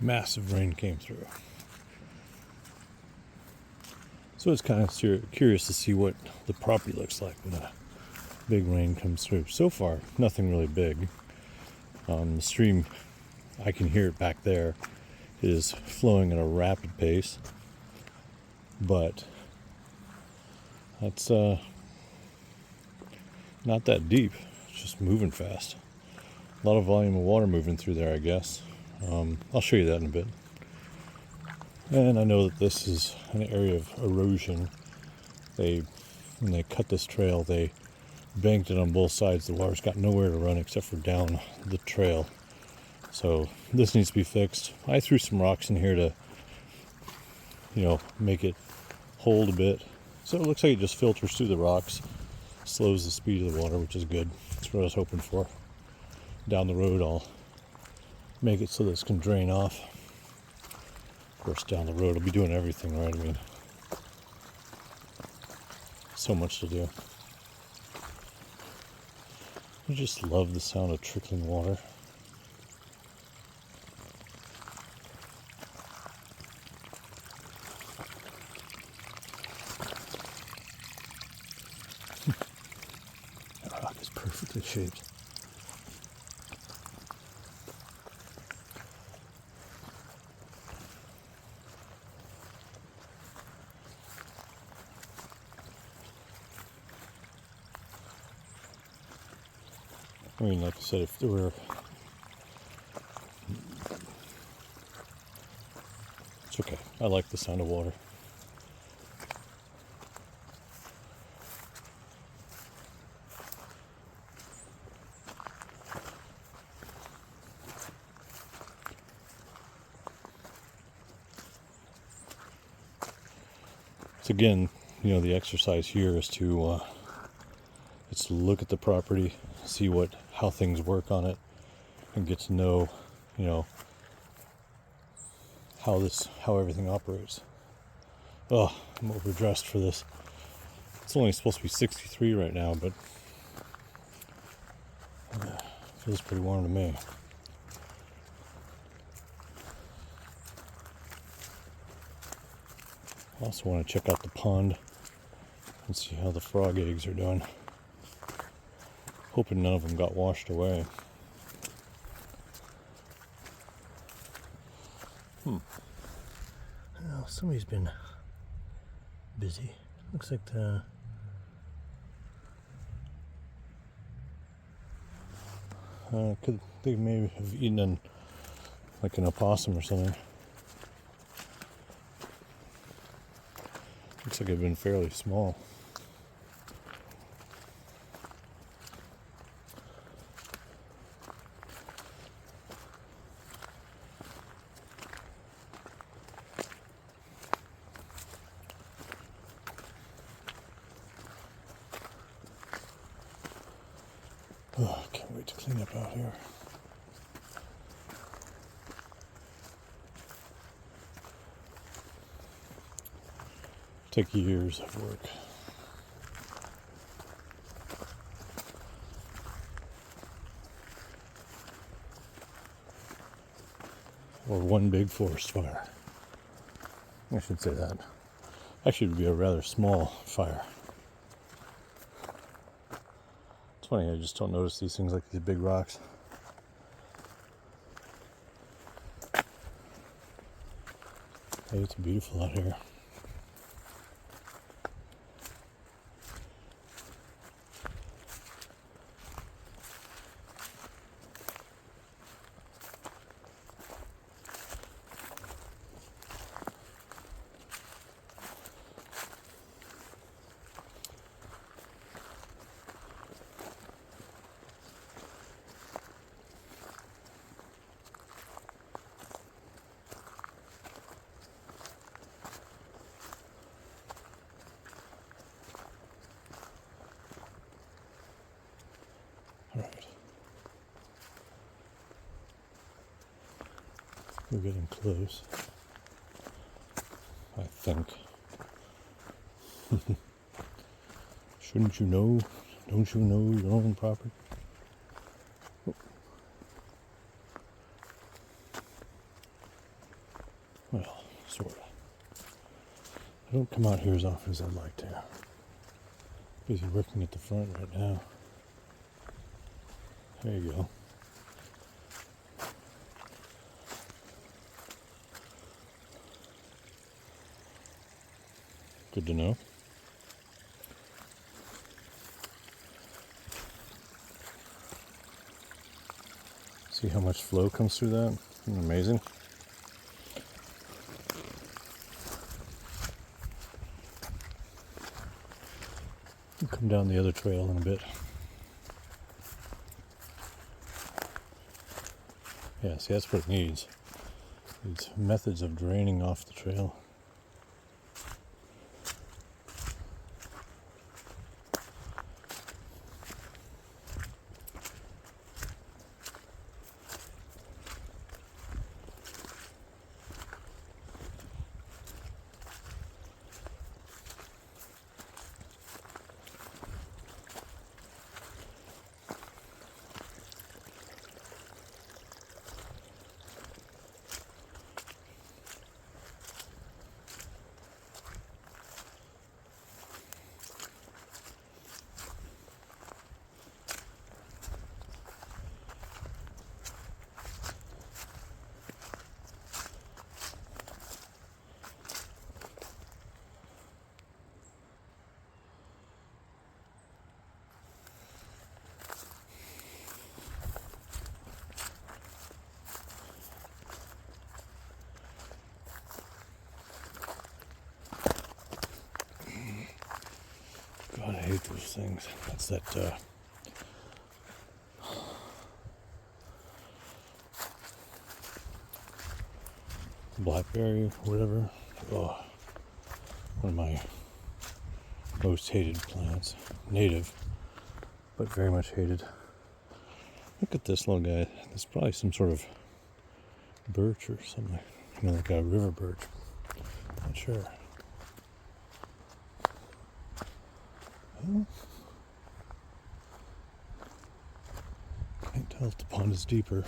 massive rain came through. So it's kind of curious to see what the property looks like when a big rain comes through. So far, nothing really big. The stream, I can hear it back there, is flowing at a rapid pace, but that's not that deep. It's just moving fast. A lot of volume of water moving through there, I guess. I'll show you that in a bit. And I know that this is an area of erosion. When they cut this trail, they banked it on both sides. The water's got nowhere to run except for down the trail. So this needs to be fixed. I threw some rocks in here to, make it hold a bit. So it looks like it just filters through the rocks, slows the speed of the water, which is good. That's what I was hoping for. Down the road, I'll make it so this can drain off. Of course, down the road, I'll be doing everything, right? I mean, so much to do. I just love the sound of trickling water. That rock is perfectly shaped. I mean, like I said, if there were... It's okay. I like the sound of water. So again, the exercise here is to look at the property, see how things work on it, and get to know, how everything operates. Oh, I'm overdressed for this. It's only supposed to be 63 right now, but it feels pretty warm to me. I also want to check out the pond and see how the frog eggs are doing. Hoping none of them got washed away. Well, somebody's been busy. Looks like they maybe have eaten like an opossum or something. Looks like it's been fairly small. Oh, I can't wait to clean up out here. Take years of work. Or one big forest fire. I should say that. Actually, it would be a rather small fire. It's funny, I just don't notice these things like these big rocks. Hey, it's beautiful out here. All right. We're getting close, I think. Shouldn't you know? Don't you know your own property? Oh. Well, sort of. I don't come out here as often as I'd like to. Busy working at the front right now. There you go. Good to know. See how much flow comes through that? Isn't it amazing? We'll come down the other trail in a bit. Yeah, see, that's what it needs. It needs methods of draining off the trail. God, I hate those things. That's that, blackberry, whatever. Oh, one of my most hated plants. Native, but very much hated. Look at this little guy. It's probably some sort of birch or something. You know, like a river birch. Not sure. Well, can't tell if the pond is deeper.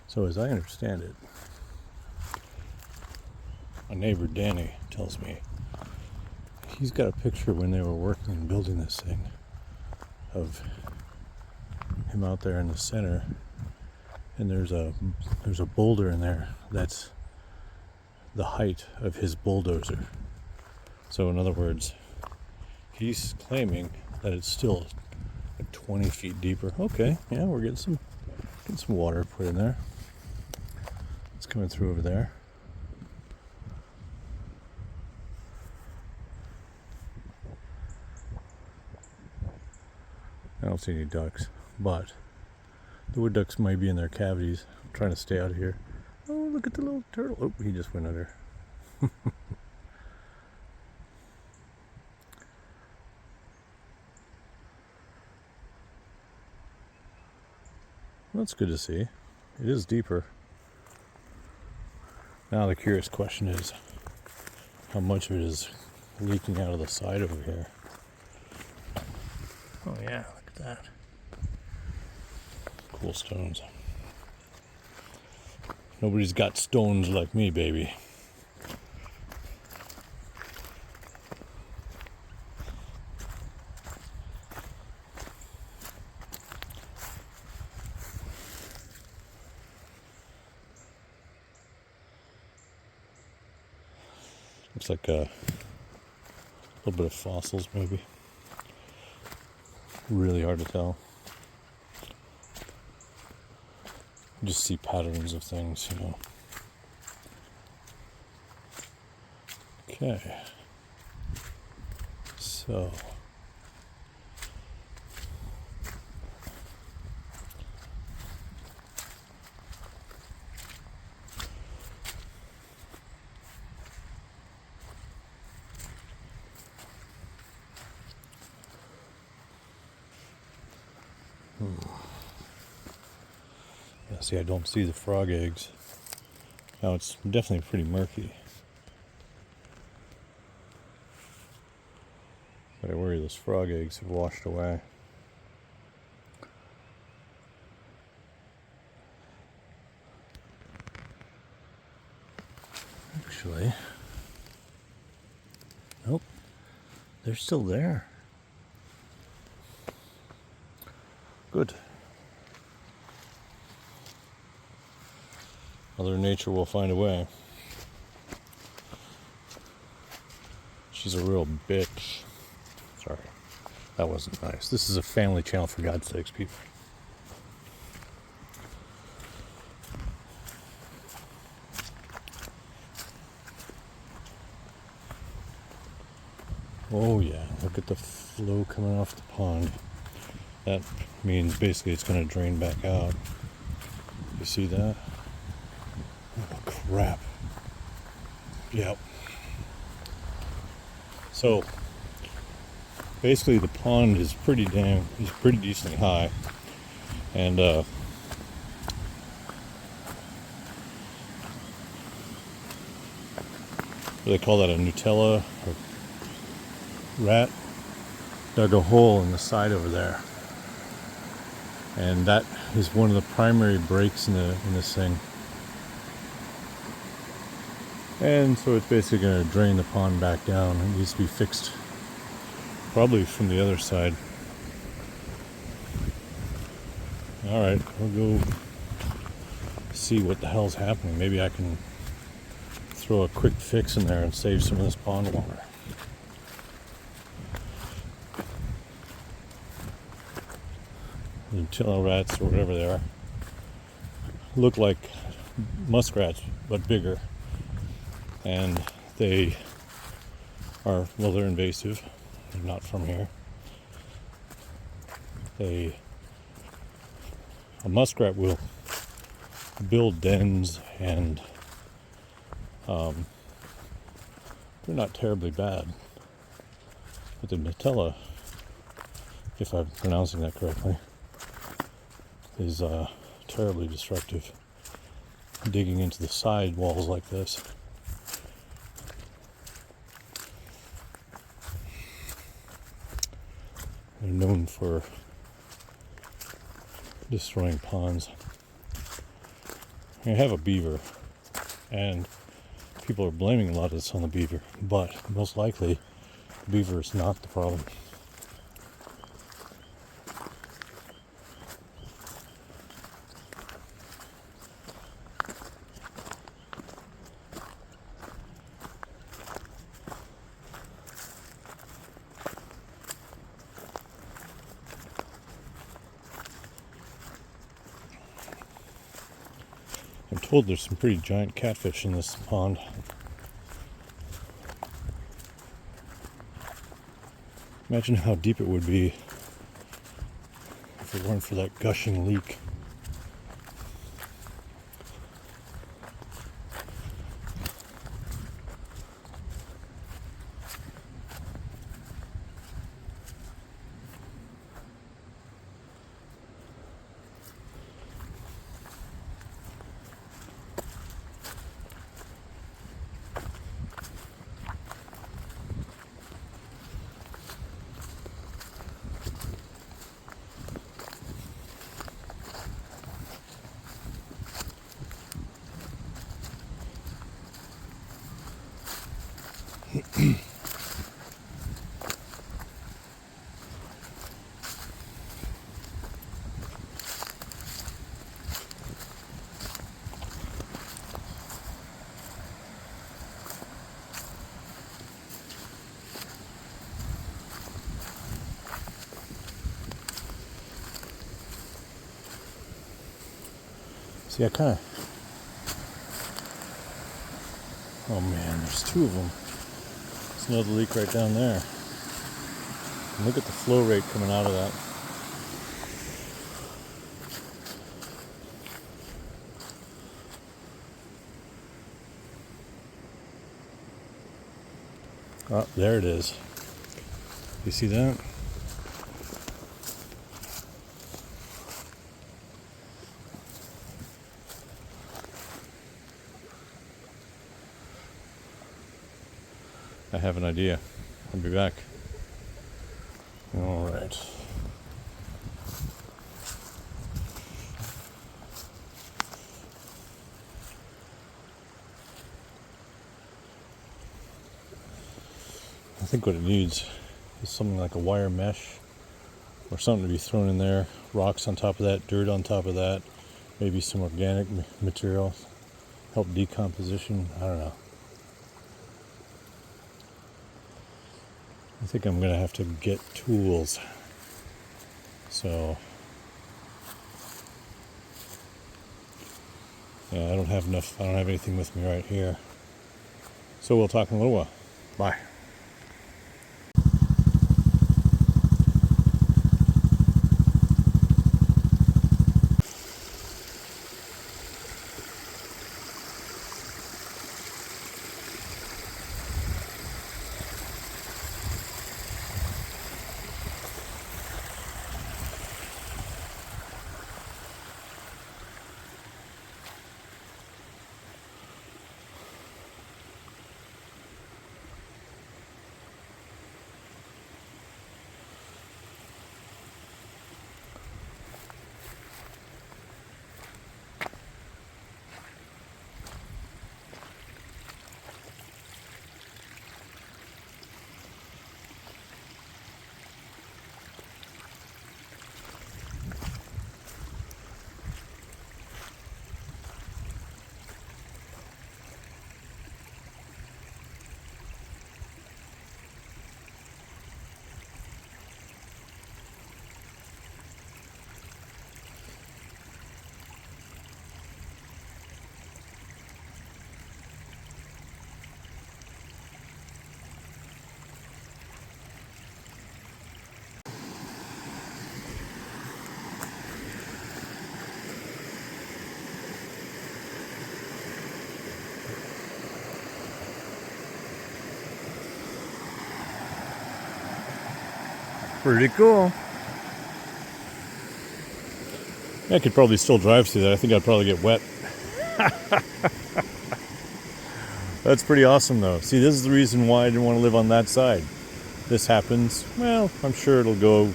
So as I understand it, my neighbor Danny tells me he's got a picture when they were working and building this thing of him out there in the center, and there's a boulder in there that's the height of his bulldozer. So in other words, he's claiming that it's still like 20 feet deeper. Okay, yeah, we're getting some water put in there. It's coming through over there. I don't see any ducks, but the wood ducks might be in their cavities. I'm trying to stay out of here. Oh, look at the little turtle. Oh, he just went under. Well, that's good to see. It is deeper. Now the curious question is, how much of it is leaking out of the side over here? Oh yeah, look at that. Cool stones. Nobody's got stones like me, baby. Looks like a little bit of fossils, maybe. Really hard to tell. You just see patterns of things, you know. Okay. So. Yeah, see, I don't see the frog eggs. Now it's definitely pretty murky. But I worry those frog eggs have washed away. actually. Nope, they're still there. Good. Mother Nature will find a way. She's a real bitch. Sorry, that wasn't nice. This is a family channel, for God's sakes, people. Oh yeah, look at the flow coming off the pond. That means basically it's going to drain back out. You see that? Oh crap. Yep. So basically the pond is pretty decently high, and what do they call that, a Nutella or rat dug a hole in the side over there, and that is one of the primary breaks in this thing. And so it's basically going to drain the pond back down. It needs to be fixed probably from the other side. Alright, we'll go see what the hell's happening. Maybe I can throw a quick fix in there and save some of this pond water. Nutella rats, or whatever they are, look like muskrats but bigger, and they are, well, they're invasive. They're not from here. A muskrat will build dens, and they're not terribly bad, but the Nutella, if I'm pronouncing that correctly, is terribly destructive, digging into the side walls like this. They're known for destroying ponds. I have a beaver, and people are blaming a lot of this on the beaver, but most likely the beaver is not the problem. I'm told there's some pretty giant catfish in this pond. Imagine how deep it would be if it weren't for that gushing leak. See, I kind of... Oh man, there's two of them. There's another leak right down there. And look at the flow rate coming out of that. Oh, there it is. You see that? I have an idea. I'll be back. All right. I think what it needs is something like a wire mesh or something to be thrown in there. Rocks on top of that, dirt on top of that, maybe some organic material, help decomposition. I don't know. I think I'm gonna have to get tools. So yeah, I don't have anything with me right here. So we'll talk in a little while. Bye. Pretty cool. I could probably still drive through that. I think I'd probably get wet. That's pretty awesome though. See, this is the reason why I didn't want to live on that side. This happens, well, I'm sure it'll go.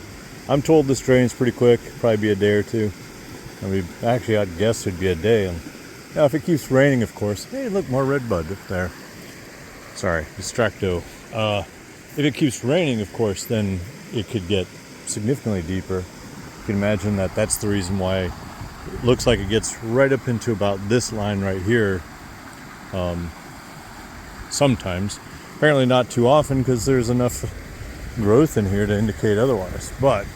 I'm told this drains pretty quick, probably be a day or two. I mean, actually I'd guess it'd be a day. And now if it keeps raining, of course. Hey, look, more red bud up there. Sorry, distracto. If it keeps raining, of course, then it could get significantly deeper. You can imagine that that's the reason why it looks like it gets right up into about this line right here. Sometimes. Apparently not too often because there's enough growth in here to indicate otherwise. But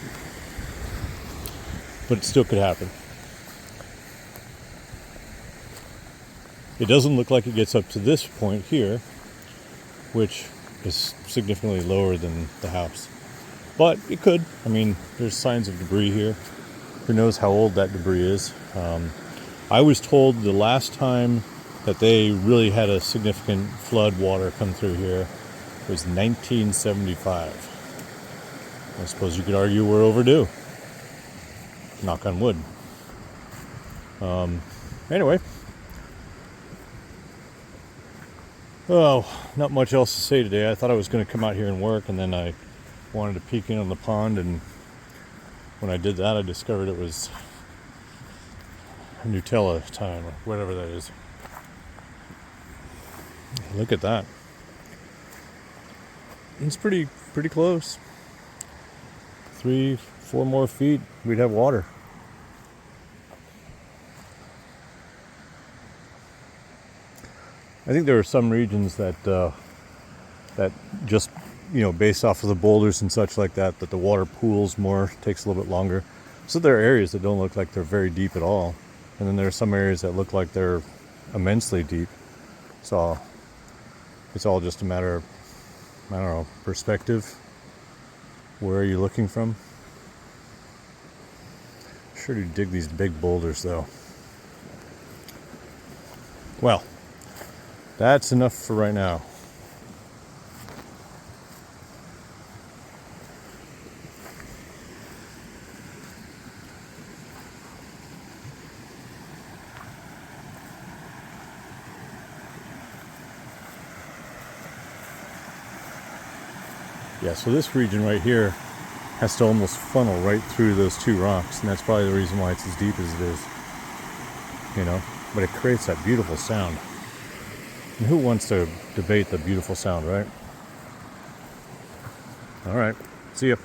it still could happen. It doesn't look like it gets up to this point here, which is significantly lower than the house. But it could. I mean, there's signs of debris here. Who knows how old that debris is. I was told the last time that they really had a significant flood water come through here was 1975. I suppose you could argue we're overdue. Knock on wood. Anyway. Oh, not much else to say today. I thought I was going to come out here and work, and then I wanted to peek in on the pond, and when I did that I discovered it was Nutella time, or whatever that is. Look at that. It's pretty close. 3-4 more feet, we'd have water. I think there are some regions that just, based off of the boulders and such like that, that the water pools more, takes a little bit longer. So there are areas that don't look like they're very deep at all. And then there are some areas that look like they're immensely deep. So it's all just a matter of, I don't know, perspective. Where are you looking from? Sure do dig these big boulders though. Well, that's enough for right now. Yeah, so this region right here has to almost funnel right through those two rocks, and that's probably the reason why it's as deep as it is. But it creates that beautiful sound. And who wants to debate the beautiful sound, right? All right. See ya.